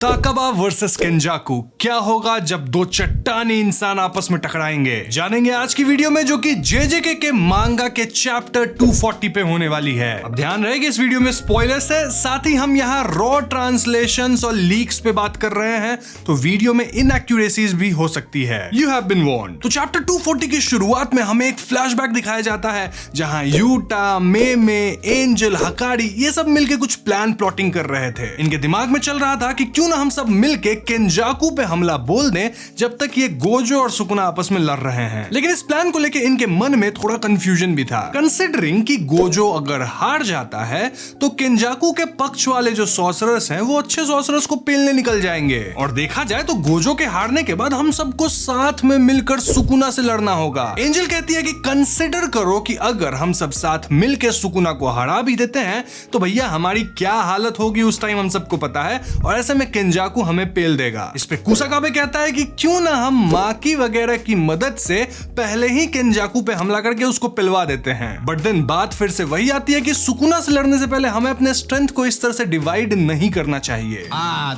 ताकाबा versus केंजाकू, क्या होगा जब दो चट्टानी इंसान आपस में टकराएंगे, जानेंगे आज की वीडियो में, जो कि जेजेके के मांगा के चैप्टर 240 पे होने वाली है। अब ध्यान रहे कि इस वीडियो में स्पॉयलर्स है, साथ ही हम यहाँ रॉ ट्रांसलेशंस और लीक्स पे बात कर रहे हैं, तो वीडियो में इनएक्यूरेसीज भी हो सकती है। You have been warned. तो चैप्टर 240 की शुरुआत में हमें एक फ्लैशबैक दिखाया जाता है जहां यूटा, मेमे, एंजल, हकारी ये सब मिलके कुछ प्लान प्लॉटिंग कर रहे थे। इनके दिमाग में चल रहा था कि क्यों ना हम सब मिलके केंजाकू पे हमला बोल दें जब तक ये गोजो और सुकुना आपस में लड़ रहे हैं। लेकिन इस प्लान को लेके इनके मन में थोड़ा कंफ्यूजन भी था, कंसिडरिंग कि गोजो अगर हार जाता है तो केंजाकू के पक्ष वाले जो सॉर्सरर्स हैं वो अच्छे सॉर्सरर्स को पेलने निकल जाएंगे, और देखा जाए तो गोजो के हारने के बाद हम सबको साथ में मिलकर सुकुना से लड़ना होगा। एंजल कहती है कि कंसिडर करो कि अगर हम सब साथ मिलकर सुकुना को हरा भी देते हैं तो भैया हमारी क्या हालत होगी उस टाइम हम सबको पता है, और ऐसे में केंजाकू हमें पेल देगा। इस पे कुसाकाबे कहता है कि क्यों ना हम माकी वगैरह की मदद से पहले ही केंजाकू पे हमला करके उसको पिलवा देते हैं। बट देन बात फिर से वही आती है कि सुकुना से लड़ने से पहले हमें अपने स्ट्रेंथ को इस तरह से डिवाइड नहीं करना चाहिए।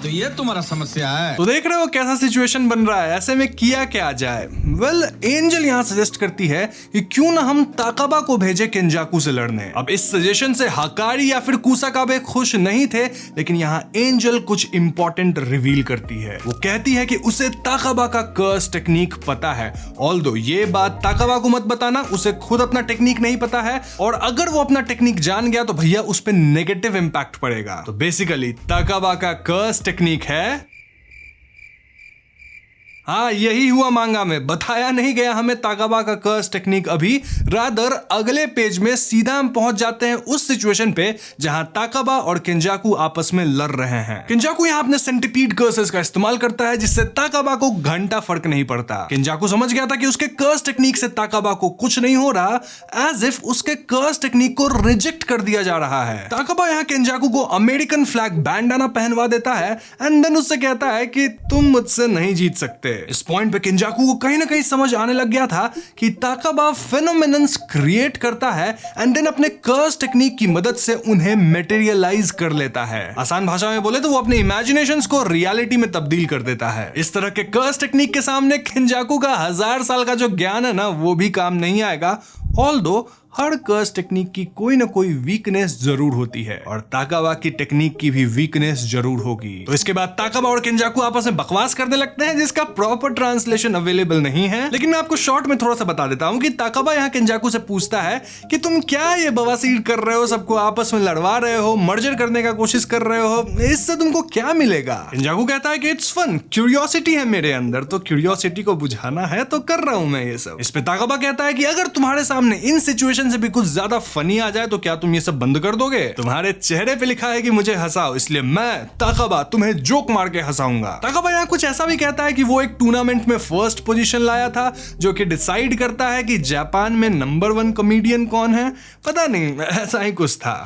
तो ये तुम्हारा समस्या है। तो देख रहे हो कैसा सिचुएशन बन रहा है, ऐसे में किया क्या जाए। वेल, एंजल यहाँ सजेस्ट करती है कि क्यों ना हम ताकाबा को भेजे केंजाकू से लड़ने। अब इस सजेशन से हकारी या फिर कुसाकाबे खुश नहीं थे, लेकिन यहाँ एंजल कुछ इंपॉर्टेंट रिवील करती है। वो कहती है कि उसे ताकाबा का कर्स टेक्निक पता है, ऑल्दो ये बात ताकाबा को मत बताना, उसे खुद अपना टेक्निक नहीं पता है, और अगर वो अपना टेक्निक जान गया तो भैया उस पर नेगेटिव इंपैक्ट पड़ेगा। तो बेसिकली ताकाबा का कर्स टेक्निक है, हाँ यही हुआ मांगा में, बताया नहीं गया हमें ताकाबा का कर्स टेक्निक अभी, रादर अगले पेज में सीधा हम पहुंच जाते हैं उस सिचुएशन पे जहां ताकाबा और केंजाकू आपस में लड़ रहे हैं। केंजाकू यहां अपने सेंटिपीड कर्सेस का इस्तेमाल करता है जिससे ताकाबा को घंटा फर्क नहीं पड़ता। केंजाकू समझ गया था कि उसके कर्स टेक्निक से ताकाबा को कुछ नहीं हो रहा, एज इफ उसके कर्स टेक्निक को रिजेक्ट कर दिया जा रहा है। ताकाबा यहां केंजाकू को अमेरिकन फ्लैग बैंडाना पहनवा देता है एंड देन उससे कहता है कि तुम मुझसे नहीं जीत सकते। इस पॉइंट पे केंजाकू को कहीं ना कहीं समझ आने लग गया था कि ताकाबा फेनोमेनन्स क्रिएट करता है एंड देन अपने कर्स टेक्निक की मदद से उन्हें मटेरियलाइज कर लेता है। आसान भाषा में बोले तो वो अपने इमेजिनेशंस को रियलिटी में तब्दील कर देता है। इस तरह के कर्स टेक्निक के सामने केंजाकू का 1000 साल का जो ज्ञान है ना वो भी काम नहीं आएगा, ऑल्दो हर कर्स टेक्निक की कोई ना कोई वीकनेस जरूर होती है, और ताकाबा की टेक्निक की भी वीकनेस जरूर होगी। तो इसके बाद ताकाबा और केंजाकू आपस में बकवास करने लगते हैं जिसका प्रॉपर ट्रांसलेशन अवेलेबल नहीं है, लेकिन मैं आपको शॉर्ट में थोड़ा सा बता देता हूं कि ताकाबा यहाँ केंजाकू से पूछता है कि तुम क्या ये बवासीर कर रहे हो, सबको आपस में लड़वा रहे हो, मर्जर करने का कोशिश कर रहे हो, इससे तुमको क्या मिलेगा। केंजाकू कहता है कि इट्स फन, क्यूरियोसिटी है मेरे अंदर, तो क्यूरियोसिटी को बुझाना है तो कर रहा हूं मैं ये सब। इस पे ताकाबा कहता है कि अगर तुम्हारे सामने इन सिचुएशन से भी कुछ ज्यादा फनी आ जाए तो क्या तुम ये सब बंद कर दोगे? तुम्हारे चेहरे पे लिखा है कि मुझे हंसाओ, इसलिए मैं ताकाबा तुम्हें जोक मार के हंसाऊंगा। ताकाबा यहाँ कुछ ऐसा भी कहता है कि वो एक टूर्नामेंट में फर्स्ट पोजीशन लाया था जो कि डिसाइड करता है कि जापान में नंबर 1 कॉमेडियन कौन है, पता नहीं ऐसा ही कुछ था।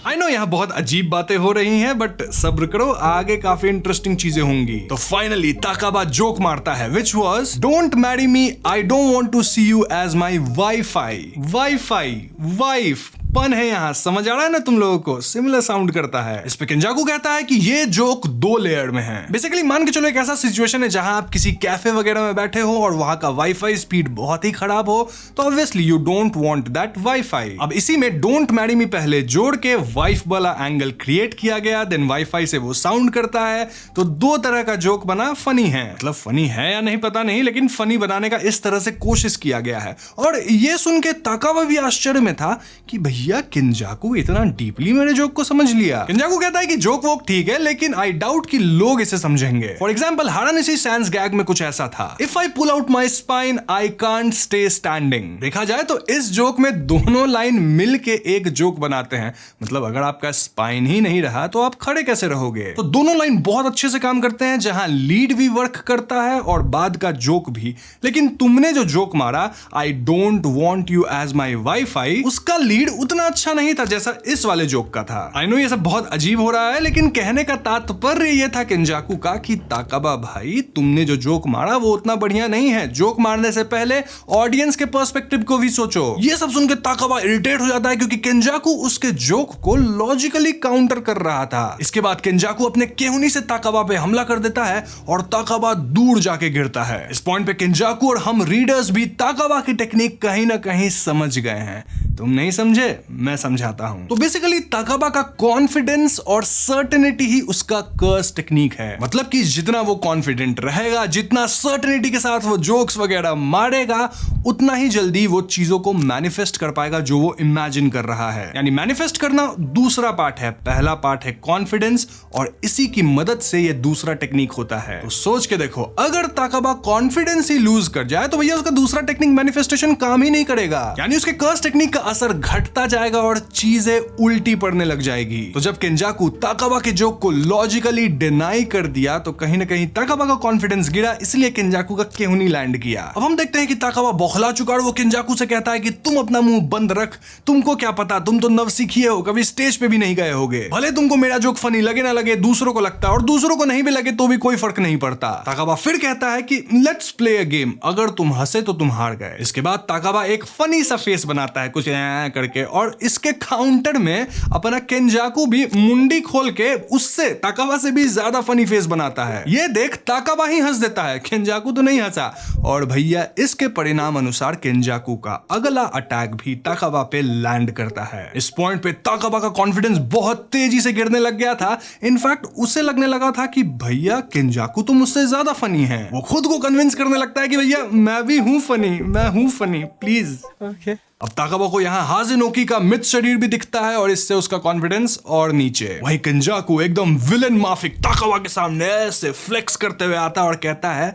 आई नो यहाँ बहुत अजीब बातें हो रही हैं, बट सब्र करो, आगे काफी इंटरेस्टिंग चीजें होंगी। तो फाइनली ताकाबा जोक मारता है which was don't marry me, I don't want to see you as my wifi wife pun है, यहां समझ आ रहा है ना तुम लोगों को, सिमिलर साउंड करता है। इस पे केंजाकू कहता है कि ये जोक 2 लेयर में है। बेसिकली मान के चलो एक ऐसा सिचुएशन है जहां आप किसी कैफे वगैरह में बैठे हो और वहां का वाईफाई स्पीड बहुत ही खराब हो, तो obviously you don't want that wifi. अब इसी में डोंट मैरी मी पहले जोड़ के वाइफ वाला एंगल क्रिएट किया गया, देन वाईफाई से वो साउंड करता है, तो 2 तरह का जोक बना। फनी है, मतलब फनी है या नहीं पता नहीं, लेकिन फनी बनाने का इस तरह से कोशिश किया गया है। और ये सुन के ताकाबा भी आश्चर्य में था कि भैया केंजाकू इतना डीपली मेरे जोक को समझ लिया। केंजाकू कहता है कि जोक वोक ठीक है, लेकिन आई डाउट कि लोग इसे समझेंगे। For example Haranishi sense gag में कुछ ऐसा था, if I pull out my spine I can't stay standing. देखा जाए तो इस जोक में दोनों लाइन मिल के एक जोक बनाते हैं, मतलब अगर आपका स्पाइन ही नहीं रहा तो आप खड़े कैसे रहोगे। तो दोनों लाइन बहुत अच्छे से काम करते हैं, जहां लीड भी वर्क करता है और बाद का जोक भी। लेकिन तुमने जो जोक मारा I don't want you as my wifi, उसका लीड उतना अच्छा नहीं था जैसा इस वाले जोक का था। आई नो ये सब बहुत अजीब हो रहा है, लेकिन कहने का तात्पर्य ये था केंजाकू का कि ताकाबा भाई तुमने जो जोक मारा वो उतना बढ़िया नहीं है। जोक मारने से पहले ऑडियंस के पर्सपेक्टिव को भी सोचो। ये सब सुन के ताकाबा इरिटेट हो जाता है क्योंकि केंजाकू उसके जोक को लॉजिकली काउंटर कर रहा था। इसके बाद केंजाकू अपने केहुनी से ताकाबा पे हमला कर देता है और ताकाबा दूर जाके गिरता है। इस पॉइंट पे केंजाकू और हम रीडर्स भी ताकाबा की टेक्निक कहीं ना कहीं समझ गए हैं। तुम नहीं समझे, मैं समझाता हूं। तो बेसिकली ताकाबा का कॉन्फिडेंस और सर्टेनिटी ही उसका कर्स टेक्निक है। मतलब कि जितना वो कॉन्फिडेंट रहेगा, जितना सर्टेनिटी के साथ वो जोक्स वगैरह मारेगा, उतना ही जल्दी वो चीजों को मैनिफेस्ट कर पाएगा जो वो इमेजिन कर रहा है। यानी मैनिफेस्ट करना दूसरा पार्ट है, पहला पार्ट है कॉन्फिडेंस, और इसी की मदद से ये दूसरा टेक्निक होता है। तो सोच के देखो, अगर ताकाबा कॉन्फिडेंस ही लूज कर जाए तो भैया उसका दूसरा टेक्निक मैनिफेस्टेशन काम ही नहीं करेगा। यानी उसके कर्स टेक्निक का असर घटता जाएगा और चीजें उल्टी पड़ने लग जाएगी। तो जब केंजाकू ताकाबा के जोक को लॉजिकली डिनाई कर दिया तो कहीं ना कहीं ताकाबा का कॉन्फिडेंस गिरा, इसलिए केंजाकू का केहुनी लैंड किया। अब हम देखते हैं कि ताकाबा बौखला चुका और वो केंजाकू से कहता है कि तुम अपना मुंह बंद रख, तुमको क्या पता, तुम तो नवसिखिए हो, कभी स्टेज पे भी नहीं गए होगे। भले तुमको मेरा जोक फनी लगे ना लगे, दूसरों को लगता है, और दूसरों को नहीं भी लगे तो भी कोई फर्क नहीं पड़ता। ताकाबा फिर कहता है कि लेट्स प्ले अ गेम, अगर तुम हंसे तो तुम हार गए। इसके बाद ताकाबा एक फनी सा फेस बनाता है कुछ करके, और इसके काउंटर में अपना केंजाकू भी मुंडी खोल के उससे ताकाबा से भी ज्यादा फनी फेस बनाता है। ये देख ताकाबा ही हंस देता है, केंजाकू तो नहीं हंसा। और भैया इसके परिणाम अनुसार केंजाकू का अगला अटैक भी ताकाबा पे लैंड करता है। इस पॉइंट पे ताकाबा का कॉन्फिडेंस बहुत तेजी से गिरने लग गया था। इनफैक्ट उसे लगने लगा था कि भैया केंजाकू तो मुझसे ज्यादा फनी है। वो खुद को कन्विंस करने लगता है कि भैया मैं भी हूं फनी, मैं हूं फनी, प्लीज। ओके। अब ताकाबा को यहाँ हाजिनोकी का मिथ शरीर भी दिखता है और इससे उसका कॉन्फिडेंस और नीचे। वही केंजाकू एकदम विलन माफिक ताकाबा के सामने ऐसे फ्लेक्स करते हुए आता है और कहता है,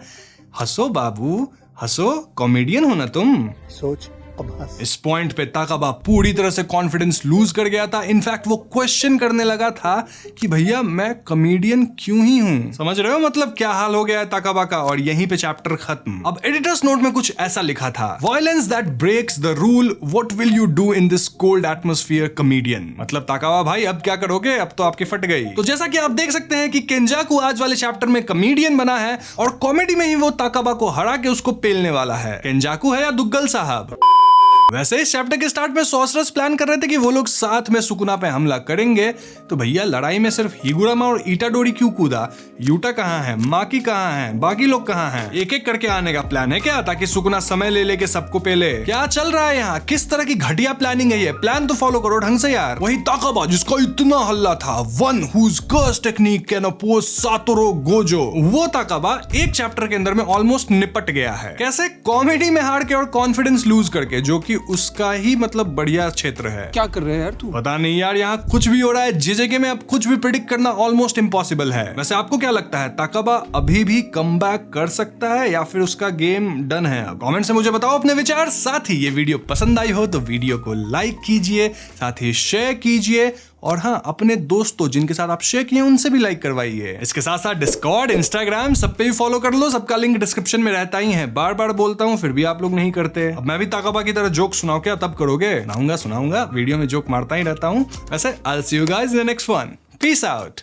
हंसो बाबू हंसो, कॉमेडियन हो ना तुम। सोच अब हंस। इस पॉइंट पे ताकाबा पूरी तरह से कॉन्फिडेंस लूज कर गया था। इनफैक्ट वो क्वेश्चन करने लगा था कि भैया मैं कॉमेडियन क्यों ही हूं। समझ रहे हो मतलब क्या हाल हो गया है ताकाबा का। और यहीं पे चैप्टर खत्म। अब एडिटर्स नोट में कुछ ऐसा लिखा था, violence that breaks the rule, what will you do in this cold atmosphere comedian. मतलब ताकाबा भाई अब क्या करोगे, अब तो आपकी फट गई। तो जैसा कि आप देख सकते हैं कि केंजाकू आज वाले चैप्टर में कॉमेडियन बना है और कॉमेडी में ही वो ताकाबा को हरा के उसको पेलने वाला है। केंजाकू है या दुग्गल साहब। वैसे इस चैप्टर के स्टार्ट में सॉर्सरर्स प्लान कर रहे थे कि वो लोग साथ में सुकुना पे हमला करेंगे। तो भैया लड़ाई में सिर्फ हिगुरामा और इटाडोरी क्यों कूदा? यूटा कहाँ है, माकी कहाँ है, बाकी लोग कहाँ हैं? एक एक करके आने का प्लान है क्या, ताकि सुकुना समय ले लेके सबको पेले? क्या चल रहा है यहाँ? किस तरह की घटिया प्लानिंग है ये? प्लान तो फॉलो करो ढंग से यार। वही ताकाबा जिसका इतना हल्ला था, one whose curse technique can oppose Satoru Gojo, वो ताकाबा एक चैप्टर के अंदर में ऑलमोस्ट निपट गया है। कैसे? कॉमेडी में हार के और कॉन्फिडेंस लूज करके, जो कि उसका ही मतलब बढ़िया क्षेत्र है। क्या कर रहे हैं यार तू? पता नहीं यार, यहाँ कुछ भी हो रहा है। जेजेके में अब कुछ भी प्रिडिक्ट करना ऑलमोस्ट इम्पॉसिबल है। वैसे आपको क्या लगता है, ताकाबा अभी भी कमबैक कर सकता है या फिर उसका गेम डन है? कमेंट से मुझे बताओ अपने विचार। साथ ही ये वीडियो पसंद आई हो तो वीडियो को लाइक कीजिए, साथ ही शेयर कीजिए, और हाँ अपने दोस्तों जिनके साथ आप शेयर किए उनसे भी लाइक करवाइए। इसके साथ साथ डिस्कॉर्ड, इंस्टाग्राम सब पे भी फॉलो कर लो, सबका लिंक डिस्क्रिप्शन में रहता ही है। बार बार बोलता हूँ फिर भी आप लोग नहीं करते। अब मैं भी ताकाबा की तरह जोक सुनाओ क्या, तब करोगे? सुनाऊंगा वीडियो में जोक मारता ही रहता हूँ। वैसे I will see you guys in the next one. Peace out.